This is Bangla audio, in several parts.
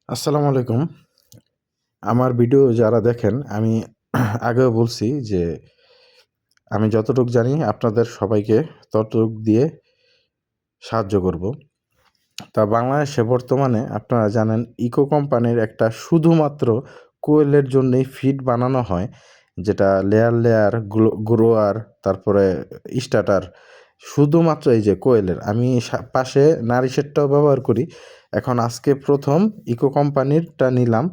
আসসালামু আলাইকুম। আমার ভিডিও যারা দেখেন আমি আগেও বলছি যে আমি যতটুক জানি আপনাদের সবাইকে ততটুক দিয়ে সাহায্য করব। তা বাংলাদেশে বর্তমানে আপনারা জানেন ইকো কোম্পানির একটা শুধুমাত্র কোয়েলের জন্যেই ফিড বানানো হয়, যেটা লেয়ার গ্রোয়ার তারপরে স্টার্টার, শুধুমাত্র এই যে কোয়েলের। আমি পাশে নারিশেরটাও ব্যবহার করি। এখন আজকে ১ম ইকো কোম্পানিরটা নিলাম।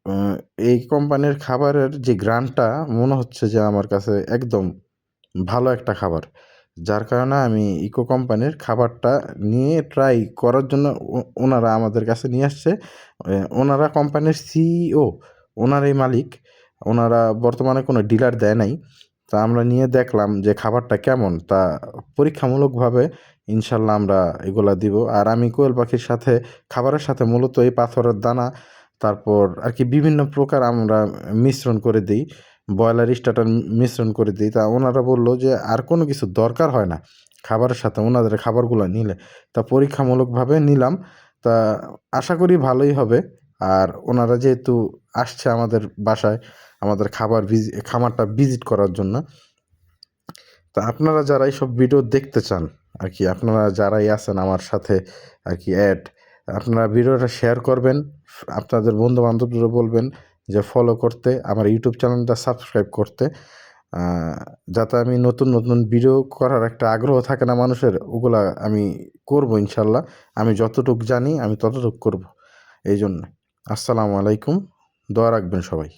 আ এই কোম্পানির খাবারের যে ঘ্রাণটা মনে হচ্ছে যে আমার কাছে একদম ভালো একটা খাবার। যার কারণে আমি ইকো কোম্পানির খাবারটা নিয়ে ট্রাই করার জন্য ওনারা আমাদের কাছে নিয়ে আসছে। ওনারা কোম্পানির সিইও, ওনারাই মালিক। ওনারা বর্তমানে কোনো ডিলার দেয় নাই। তা আমরা নিয়ে দেখলাম যে খাবারটা কেমন। তা পরীক্ষামূলকভাবে ইনশাআল্লাহ আমরা এগুলা দিব। আর আমি কোয়েল পাখির সাথে খাবারের সাথে মূলত এই পাথরের দানা, তারপর আরকি বিভিন্ন প্রকার আমরা মিশ্রণ করে দেই। ব্রয়লার স্টার্টার মিশ্রণ করে দিই। তা ওনারা বলল যে, "আর কোনো কিছু দরকার হয় না খাবারের সাথে ওনাদের খাবারগুলা নিলে।" তা পরীক্ষামূলকভাবে নিলাম। তা আশা করি ভালোই হবে। আর ওনারা যেহেতু আসছে আমাদের বাসায়, আমাদের খামারটা ভিজিট করার জন্য। তা আপনারা যারা এইসব ভিডিও দেখতে চান আরকি, আপনারা যারাই আছেন আমার সাথে আরকি আপনারা ভিডিওটা শেয়ার করবেন। আপনাদের বন্ধু-বান্ধবদেরও বলবেন যে ফলো করতে, আমার ইউটিউব চ্যানেলটা সাবস্ক্রাইব করতে। আ যাতে আমি নতুন ভিডিও করার একটা আগ্রহ থাকে না মানুষের, ওগুলা আমি করব ইনশাআল্লাহ। আমি যতটুক জানি আমি ততটুক করব। এইজন্যে। আসসালামু আলাইকুম। দোয়া রাখবেন সবাই।